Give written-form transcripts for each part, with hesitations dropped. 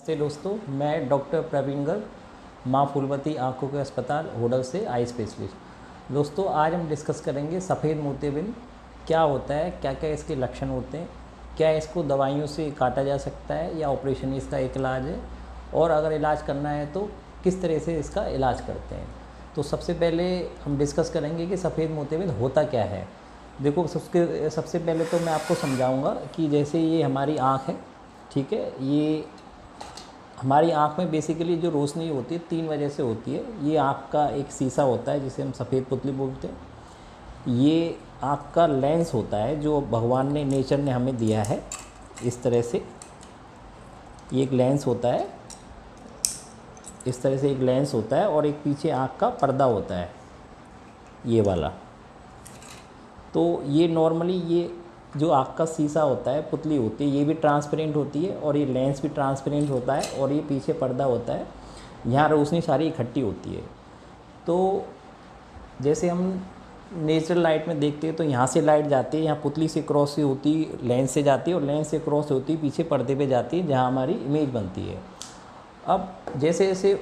नमस्ते दोस्तों, मैं डॉक्टर प्रवीण गर्ग, माँ फूलवती आँखों के अस्पताल होडल से आई स्पेशलिस्ट। दोस्तों, आज हम डिस्कस करेंगे सफ़ेद मोतियाबिंद क्या होता है, क्या क्या इसके लक्षण होते हैं, क्या इसको दवाइयों से काटा जा सकता है या ऑपरेशन इसका एक इलाज है, और अगर इलाज करना है तो किस तरह से इसका इलाज करते हैं। तो सबसे पहले हम डिस्कस करेंगे कि सफ़ेद मोतियाबिंद होता क्या है। देखो, सबसे पहले तो मैं आपको समझाऊँगा कि जैसे ये हमारी आँख है, ठीक है। ये हमारी आँख में बेसिकली जो रोशनी होती है 3 वजह से होती है। ये आँख का एक शीशा होता है जिसे हम सफ़ेद पुतली बोलते हैं। ये आँख का लेंस होता है जो भगवान ने, नेचर ने हमें दिया है इस तरह से। ये एक लेंस होता है, इस तरह से एक लेंस होता है, और एक पीछे आँख का पर्दा होता है, ये वाला। तो ये नॉर्मली ये जो आँख का शीशा होता है, पुतली होती है, ये भी ट्रांसपेरेंट होती है, और ये लेंस भी ट्रांसपेरेंट होता है, और ये पीछे पर्दा होता है, यहाँ रोशनी सारी इकट्ठी होती है। तो जैसे हम नेचुरल लाइट में देखते हैं तो यहाँ से लाइट जाती है, यहाँ पुतली से क्रॉस से होती, लेंस से जाती है, और लेंस से क्रॉस होती पीछे पर्दे पे जाती है जहाँ हमारी इमेज बनती है। अब जैसे जैसे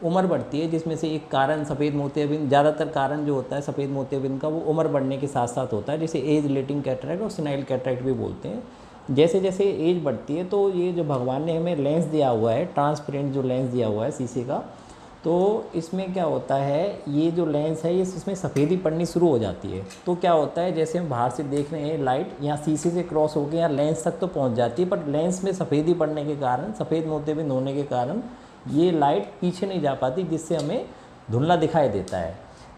उम्र बढ़ती है, जिसमें से एक कारण सफ़ेद मोतियाबिंद, ज़्यादातर कारण जो होता है सफ़ेद मोतियाबिंद का वो उम्र बढ़ने के साथ साथ होता है, जिसे एज रिलेटिंग कैटरैक्ट और सेनाइल कैटरैक्ट भी बोलते हैं। जैसे जैसे एज बढ़ती है तो ये जो भगवान ने हमें लेंस दिया हुआ है, ट्रांसपेरेंट जो लेंस दिया हुआ है शीशे का, तो इसमें क्या होता है, ये जो लेंस है ये इसमें सफ़ेदी पड़नी शुरू हो जाती है। तो क्या होता है, जैसे हम बाहर से देख रहे हैं लाइट यहाँ शीशे से क्रॉस होकर यहाँ लेंस तक तो पहुँच जाती है, पर लेंस में सफ़ेदी पड़ने के कारण, सफ़ेद मोतियाबिंद होने के कारण ये लाइट पीछे नहीं जा पाती, जिससे हमें धुंधला दिखाई देता है।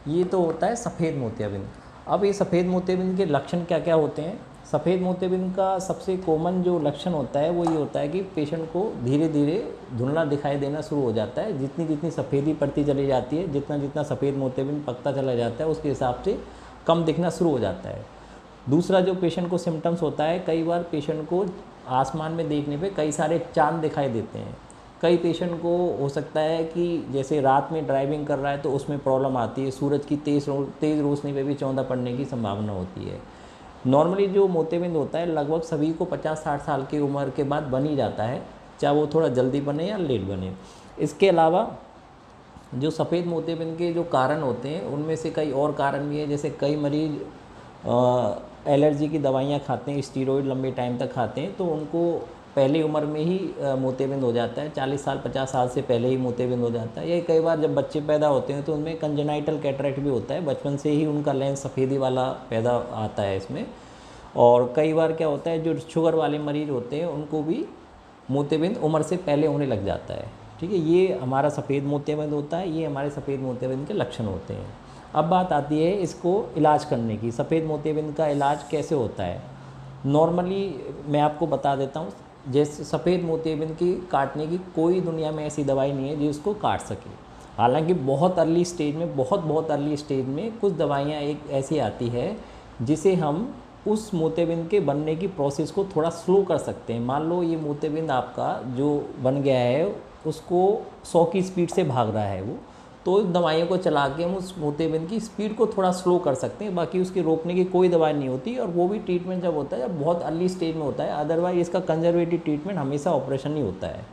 ये तो होता है सफ़ेद मोतियाबिंद। अब ये सफ़ेद मोतियाबिंद के लक्षण क्या क्या होते हैं। सफ़ेद मोतियाबिंद का सबसे कॉमन जो लक्षण होता है वो ये होता है कि पेशेंट को धीरे धीरे धुंधला दिखाई देना शुरू हो जाता है। जितनी जितनी सफ़ेदी पड़ती चली जाती है, जितना जितना सफ़ेद मोतियाबिंद पकता चला जाता है, उसके हिसाब से कम दिखना शुरू हो जाता है। दूसरा जो पेशेंट को सिम्टम्स होता है, कई बार पेशेंट को आसमान में देखने पर कई सारे चाँद दिखाई देते हैं। कई पेशेंट को हो सकता है कि जैसे रात में ड्राइविंग कर रहा है तो उसमें प्रॉब्लम आती है, सूरज की तेज़ रोशनी पे भी चौंधा पड़ने की संभावना होती है। नॉर्मली जो मोतियाबिंद होता है लगभग सभी को 50-60 साल की उम्र के बाद बन ही जाता है, चाहे वो थोड़ा जल्दी बने या लेट बने। इसके अलावा जो सफ़ेद मोतियाबिंद के जो कारण होते हैं उनमें से कई और कारण भी हैं। जैसे कई मरीज एलर्जी की दवाइयाँ खाते हैं, स्टीरॉयड लंबे टाइम तक खाते हैं, तो उनको पहली उम्र में ही मोतियाबिंद हो जाता है। 40 साल 50 साल से पहले ही मोतियाबिंद हो जाता है। या कई बार जब बच्चे पैदा होते हैं तो उनमें कंजेनाइटल कैटरैक्ट भी होता है, बचपन से ही उनका लेंस सफ़ेदी वाला पैदा आता है इसमें। और कई बार क्या होता है, जो शुगर वाले मरीज़ होते हैं उनको भी मोतियाबिंद उम्र से पहले होने लग जाता है। ठीक है, ये हमारा सफ़ेद मोतियाबिंद होता है, ये हमारे सफ़ेद मोतियाबिंद के लक्षण होते हैं। अब बात आती है इसको इलाज करने की। सफ़ेद मोतियाबिंद का इलाज कैसे होता है। नॉर्मली मैं आपको बता देता हूँ, जैसे सफ़ेद मोतियाबिंद की काटने की कोई दुनिया में ऐसी दवाई नहीं है जो इसको काट सके। हालांकि बहुत अर्ली स्टेज में, बहुत अर्ली स्टेज में कुछ दवाइयाँ एक ऐसी आती है जिसे हम उस मोतियाबिंद के बनने की प्रोसेस को थोड़ा स्लो कर सकते हैं। मान लो ये मोतियाबिंद आपका जो बन गया है उसको 100 की स्पीड से भाग रहा है वो, तो दवाइयों को चला के हम उस मोतियाबिंद की स्पीड को थोड़ा स्लो कर सकते हैं। बाकी उसकी रोकने की कोई दवाई नहीं होती, और वो भी ट्रीटमेंट जब होता है जब बहुत अर्ली स्टेज में होता है। अदरवाइज इसका कंजर्वेटिव ट्रीटमेंट हमेशा ऑपरेशन ही होता है।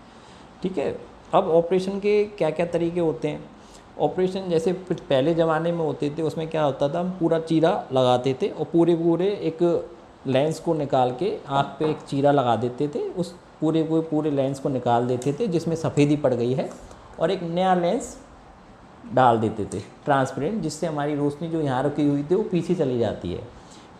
ठीक है, अब ऑपरेशन के क्या क्या तरीके होते हैं। ऑपरेशन जैसे पहले ज़माने में होते थे, उसमें क्या होता था, हम पूरा चीरा लगाते थे और पूरे एक लेंस को निकाल के आँख पे एक चीरा लगा देते थे, उस पूरे लेंस को निकाल देते थे जिसमें सफ़ेदी पड़ गई है, और एक नया लेंस डाल देते थे ट्रांसपेरेंट, जिससे हमारी रोशनी जो यहाँ रखी हुई थी वो पीछे चली जाती है।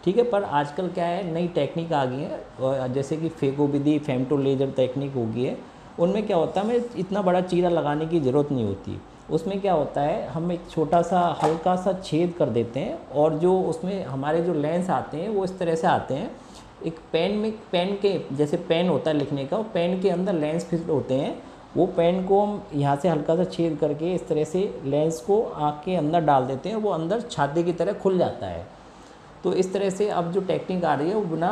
ठीक है, पर आजकल क्या है, नई टेक्निक आ गई है, जैसे कि फेको विधि, फेमटो लेजर टेक्निक हो गई है। उनमें क्या होता है, हमें इतना बड़ा चीरा लगाने की ज़रूरत नहीं होती। उसमें क्या होता है, हम एक छोटा सा हल्का सा छेद कर देते हैं, और जो उसमें हमारे जो लेंस आते हैं वो इस तरह से आते हैं। एक पेन के जैसे पेन होता है लिखने का, पेन के अंदर लेंस फिट होते हैं। वो पेन को हम यहाँ से हल्का सा छेद करके इस तरह से लेंस को आँख के अंदर डाल देते हैं, वो अंदर छाते की तरह खुल जाता है। तो इस तरह से अब जो टेक्निक आ रही है वो बिना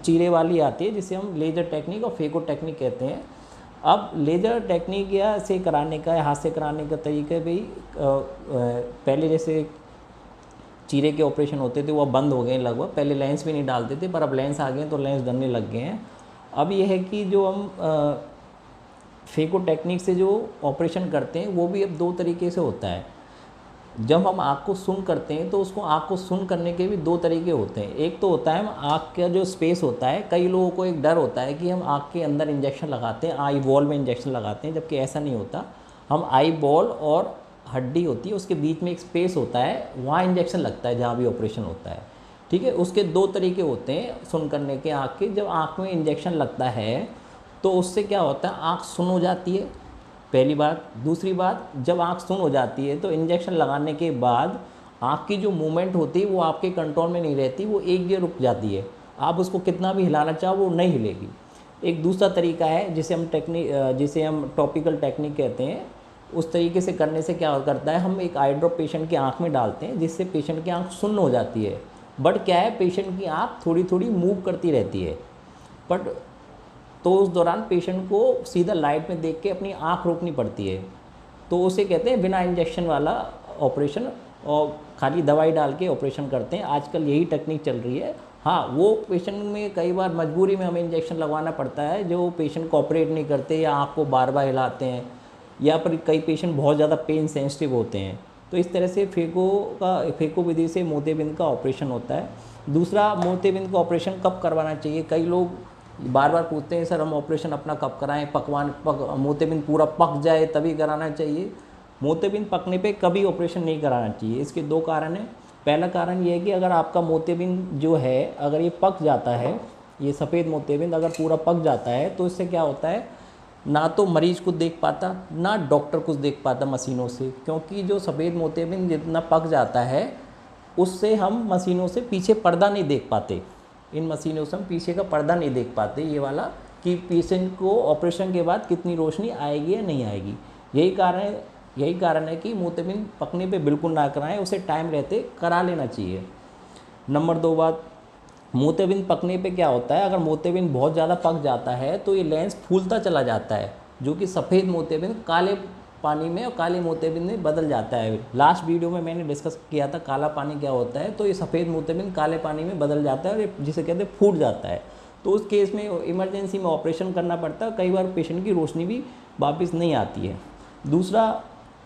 चीरे वाली आती है, जिसे हम लेजर टेक्निक और फेको टेक्निक कहते हैं। अब लेजर टेक्निक या से कराने का, हाथ से कराने का तरीका भी पहले जैसे चीरे के ऑपरेशन होते थे वो बंद हो गए लगभग। पहले लेंस भी नहीं डालते थे, पर अब लेंस आ गए तो लेंस डलने लग गए हैं। अब ये है कि जो हम फेको टेक्निक से जो ऑपरेशन करते हैं वो भी अब दो तरीके से होता है। जब हम आँख को सुन करते हैं तो उसको आँख को सुन करने के भी दो तरीके होते हैं। एक तो होता है हम आँख का जो स्पेस होता है, कई लोगों को एक डर होता है कि हम आँख के अंदर इंजेक्शन लगाते हैं, आई बॉल में इंजेक्शन लगाते हैं, जबकि ऐसा नहीं होता। हम आई बॉल और हड्डी होती है उसके बीच में एक स्पेस होता है, वहाँ इंजेक्शन लगता है जहाँ भी ऑपरेशन होता है, ठीक है। उसके दो तरीके होते हैं सुन करने के आँख के। जब आँख में इंजेक्शन लगता है तो उससे क्या होता है, आँख सुन हो जाती है, पहली बात। दूसरी बात, जब आँख सुन हो जाती है तो इंजेक्शन लगाने के बाद आँख की जो मूवमेंट होती है वो आपके कंट्रोल में नहीं रहती, वो एक जगह रुक जाती है। आप उसको कितना भी हिलाना चाहो वो नहीं हिलेगी। एक दूसरा तरीका है जिसे हम टॉपिकल टेक्निक कहते हैं। उस तरीके से करने से क्या करता है, हम एक आई ड्रॉप पेशेंट की आँख में डालते हैं जिससे पेशेंट की आँख सुन्न हो जाती है। बट क्या है, पेशेंट की आँख थोड़ी थोड़ी मूव करती रहती है, बट तो उस दौरान पेशेंट को सीधा लाइट में देख के अपनी आँख रोकनी पड़ती है। तो उसे कहते हैं बिना इंजेक्शन वाला ऑपरेशन, और खाली दवाई डाल के ऑपरेशन करते हैं। आजकल यही टेक्निक चल रही है। हाँ, वो पेशेंट में कई बार मजबूरी में हमें इंजेक्शन लगवाना पड़ता है, जो पेशेंट कोऑपरेट नहीं करते या आँख को बार बार हिलाते हैं, या फिर कई पेशेंट बहुत ज़्यादा पेन सेंसिटिव होते हैं। तो इस तरह से फेको विधि से मोतियाबिंद का ऑपरेशन होता है। दूसरा, मोतियाबिंद का ऑपरेशन कब करवाना चाहिए। कई लोग बार बार पूछते हैं, सर हम ऑपरेशन अपना कब कराएं, मोतियाबिंद पूरा पक जाए तभी कराना चाहिए। मोतियाबिंद पकने पे कभी ऑपरेशन नहीं कराना चाहिए। इसके दो कारण हैं। पहला कारण ये है कि अगर आपका मोतियाबिंद जो है, अगर ये पक जाता है, ये सफ़ेद मोतियाबिंद अगर पूरा पक जाता है तो इससे क्या होता है, ना तो मरीज़ को देख पाता, ना डॉक्टर कुछ देख पाता मशीनों से। क्योंकि जो सफ़ेद मोतियाबिंद जितना पक जाता है उससे हम मशीनों से पीछे पर्दा नहीं देख पाते। इन मशीनों से हम पीछे का पर्दा नहीं देख पाते, ये वाला, कि पेशेंट को ऑपरेशन के बाद कितनी रोशनी आएगी या नहीं आएगी। यही कारण है कि मोतियाबिंद पकने पे बिल्कुल ना कराएं, उसे टाइम रहते करा लेना चाहिए। नंबर 2 बात, मोतियाबिंद पकने पे क्या होता है, अगर मोतियाबिंद बहुत ज़्यादा पक जाता है तो ये लेंस फूलता चला जाता है, जो कि सफ़ेद मोतियाबिंद काले पानी में और काले मोतियाबिंद में बदल जाता है। लास्ट वीडियो में मैंने डिस्कस किया था काला पानी क्या होता है। तो ये सफ़ेद मोतियाबिंद काले पानी में बदल जाता है और जिसे कहते हैं फूट जाता है। तो उस केस में इमरजेंसी में ऑपरेशन करना पड़ता है। कई बार पेशेंट की रोशनी भी वापस नहीं आती है। दूसरा,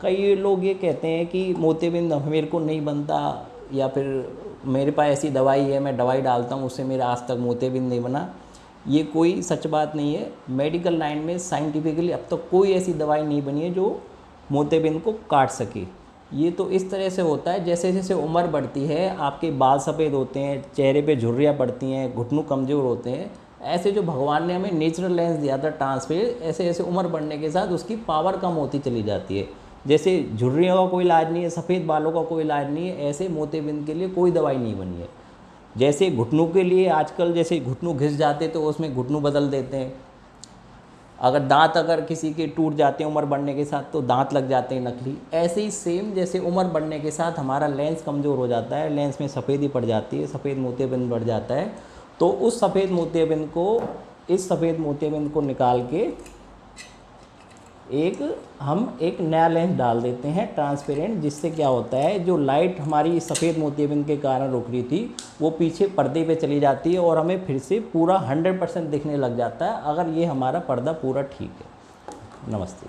कई लोग ये कहते हैं कि मोतियाबिंद मेरे को नहीं बनता, या फिर मेरे पास ऐसी दवाई है, मैं दवाई डालता हूँ उससे मेरा आज तक मोतियाबिंद नहीं बना। ये कोई सच बात नहीं है। मेडिकल लाइन में साइंटिफिकली अब तक कोई ऐसी दवाई नहीं बनी है जो मोतियाबिंद को काट सके। ये तो इस तरह से होता है, जैसे जैसे उम्र बढ़ती है आपके बाल सफ़ेद होते हैं, चेहरे पे झुर्रियाँ पड़ती हैं, घुटनों कमज़ोर होते हैं। ऐसे जो भगवान ने हमें नेचुरल लेंस दिया था ट्रांसपेरेंट, ऐसे ऐसे उम्र बढ़ने के साथ उसकी पावर कम होती चली जाती है। जैसे झुर्रियों का कोई इलाज नहीं है, सफ़ेद बालों का कोई इलाज नहीं है, ऐसे मोतियाबिंद के लिए कोई दवाई नहीं बनी है। जैसे घुटनों के लिए आजकल जैसे घुटनों घिस जाते तो उसमें घुटनों बदल देते हैं। अगर किसी के टूट जाते हैं उम्र बढ़ने के साथ तो दांत लग जाते हैं नकली। ऐसे ही सेम जैसे उम्र बढ़ने के साथ हमारा लेंस कमज़ोर हो जाता है, लेंस में सफ़ेदी पड़ जाती है, सफ़ेद मोतियाबिंद बढ़ जाता है। तो इस सफ़ेद मोतियाबिंद को निकाल के हम एक नया लेंस डाल देते हैं ट्रांसपेरेंट, जिससे क्या होता है, जो लाइट हमारी सफ़ेद मोतियाबिंद के कारण रुक रही थी वो पीछे पर्दे पे चली जाती है और हमें फिर से पूरा 100% दिखने लग जाता है, अगर ये हमारा पर्दा पूरा ठीक है। नमस्ते।